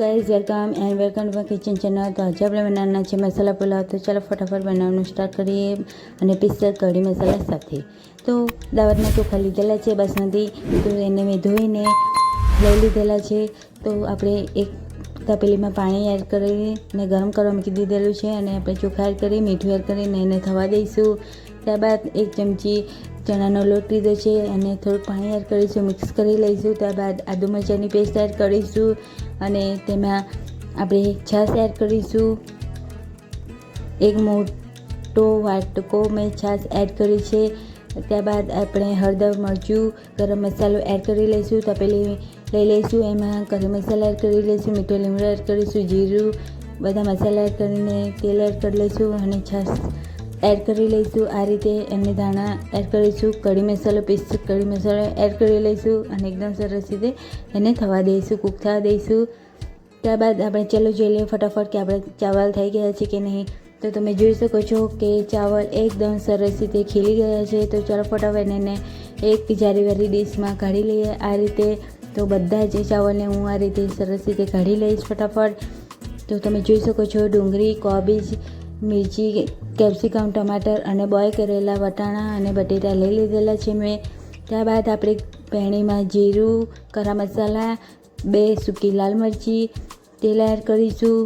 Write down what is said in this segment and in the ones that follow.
Guys welcome to kitchen channel. तो आज આપણે બનાવવાના છે મસાલા પુલાવ। તો ચાલો ફટાફટ બનાવવાનું સ્ટાર્ટ કરીએ અને પિસ્તા કઢી મસાલા સાથે। તો દાવતના ચોખા લીધેલા છે બાસમતી, તો એને મેં ધોઈને લઈ લીધેલા છે। તો આપણે એક તપેલીમાં પાણી એડ કરીને ગરમ કરવા મૂકી દીધેલું છે અને આપણે ચોખા એડ કરી મીઠું એડ કરીને એને થવા દઈશું। ત્યારબાદ એક ચમચી ચણાનો લોટ લીધો છે અને થોડુંક પાણી એડ કરીશું, મિક્સ કરી લઈશું। ત્યારબાદ આદુ મરચાંની પેસ્ટ એડ કરીશું અને તેમાં આપણે છાશ એડ કરીશું। એક મોટો વાટકો મેં છાશ એડ કરી છે। ત્યારબાદ આપણે હળદર, મરચું, ગરમ મસાલો એડ કરી લઈશું। તપેલી લઈ લઈશું, એમાં કરી મસાલા એડ કરી લઈશું, મીઠો લીમડો એડ કરીશું, જીરું, બધા મસાલા એડ કરીને તેલ એડ કરી લઈશું અને છાશ એડ કરી લઈશું। આ રીતે એમને ધાણા એડ કરીશું, કઢી મસાલો પેસ્ટ કઢી મસાલો એડ કરી લઈશું અને એકદમ સરસ રીતે એને થવા દઈશું, કૂક થવા દઈશું। ત્યારબાદ આપણે ચાલો જોઈ લઈએ ફટાફટ કે આપણે ચાવલ થઈ ગયા છે કે નહીં। તો તમે જોઈ શકો છો કે ચાવલ એકદમ સરસ રીતે ખીલી ગયા છે। તો ચાલો ફટાફટ એને એક જારીવાળી ડીશમાં કાઢી લઈએ આ રીતે। તો બધા જ ચાવલને હું આ રીતે સરસ રીતે કાઢી લઈશ ફટાફટ। તો તમે જોઈ શકો છો ડુંગળી, કોબીજ, મિરચી, કેપ્સિકમ, ટમાટર અને બોઇલ કરેલા વટાણા અને બટેટા લઈ લીધેલા છે મેં। ત્યારબાદ આપણે પેણીમાં જીરું, ગરમ મસાલા, 2 સૂકી લાલ મરચી, તેલ એડ કરીશું।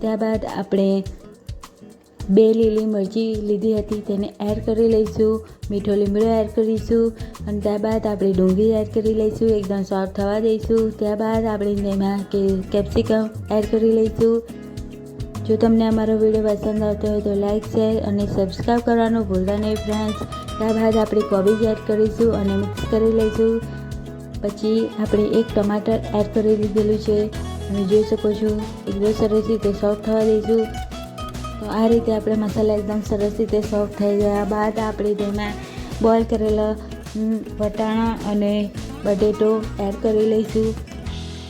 ત્યારબાદ આપણે 2 લીલી મરચી લીધી હતી તેને એડ કરી લઈશું, મીઠો લીમડો એડ કરીશું અને ત્યારબાદ આપણે ડુંગળી એડ કરી લઈશું, એકદમ સોફ્ટ થવા દઈશું। ત્યારબાદ આપણે તેમાં કેપ્સિકમ એડ કરી લઈશું। જો તમને અમારો વિડીયો પસંદ આવતો હોય તો લાઇક, શેર અને સબસ્ક્રાઈબ કરવાનું ભૂલતા નહીં ફ્રેન્ડ્સ। ત્યારબાદ આપણે કોબીજ એડ કરીશું અને મિક્સ કરી લઈશું। પછી આપણે એક ટમાટર એડ કરી લીધેલું છે, તમે જોઈ શકો છો એકદમ સરસ રીતે સોફ્ટ થવા દઈશું। તો આ રીતે આપણે મસાલા એકદમ સરસ રીતે સોફ્ટ થઈ ગયા બાદ આપણે તેમાં બોઇલ કરેલા વટાણા અને બટેટો એડ કરી લઈશું।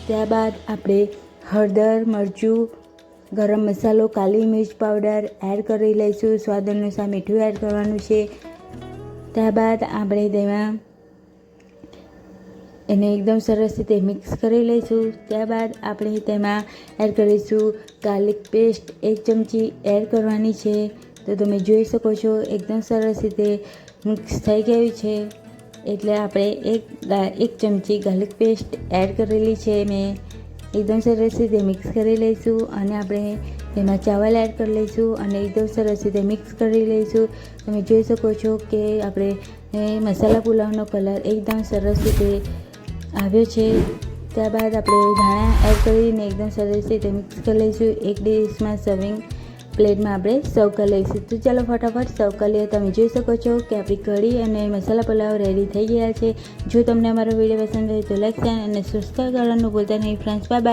ત્યારબાદ આપણે હળદર, મરચું, ગરમ મસાલો, કાલી મિર્ચ પાવડર એડ કરી લઈશું, સ્વાદ અનુસાર મીઠું એડ કરવાનું છે। ત્યારબાદ આપણે તેમાં એને એકદમ સરસ રીતે મિક્સ કરી લઈશું। ત્યારબાદ આપણે તેમાં એડ કરીશું ગાર્લિક પેસ્ટ 1 ચમચી એડ કરવાની છે। તો તમે જોઈ શકો છો એકદમ સરસ રીતે મિક્સ થઈ ગયું છે, એટલે આપણે એક ચમચી ગાર્લિક પેસ્ટ એડ કરેલી છે મેં। એકદમ સરસ રીતે મિક્સ કરી લઈશું અને આપણે તેમાં ચાવલ એડ કરી લઈશું અને એકદમ સરસ રીતે મિક્સ કરી લઈશું। તમે જોઈ શકો છો કે આપણે મસાલા પુલાવનો કલર એકદમ સરસ રીતે આવ્યો છે। ત્યારબાદ આપણે ધાણા એડ કરીને એકદમ સરસ રીતે મિક્સ કરી લઈશું। એક ડીશમાં સર્વિંગ પ્લેટમાં આપણે સર્વ કરી લઈશું। તો ચાલો ફટાફટ સર્વ કરી લઈએ। તમે જોઈ શકો છો કે આપણી કઢી અને મસાલા પુલાવ રેડી થઈ ગયા છે। જો તમને અમારો વિડીયો પસંદ હોય તો લાઈક, શેર અને સબસ્ક્રાઈબ કરવાનું ભૂલતા નહીં ફ્રેન્ડ્સ। Bye bye.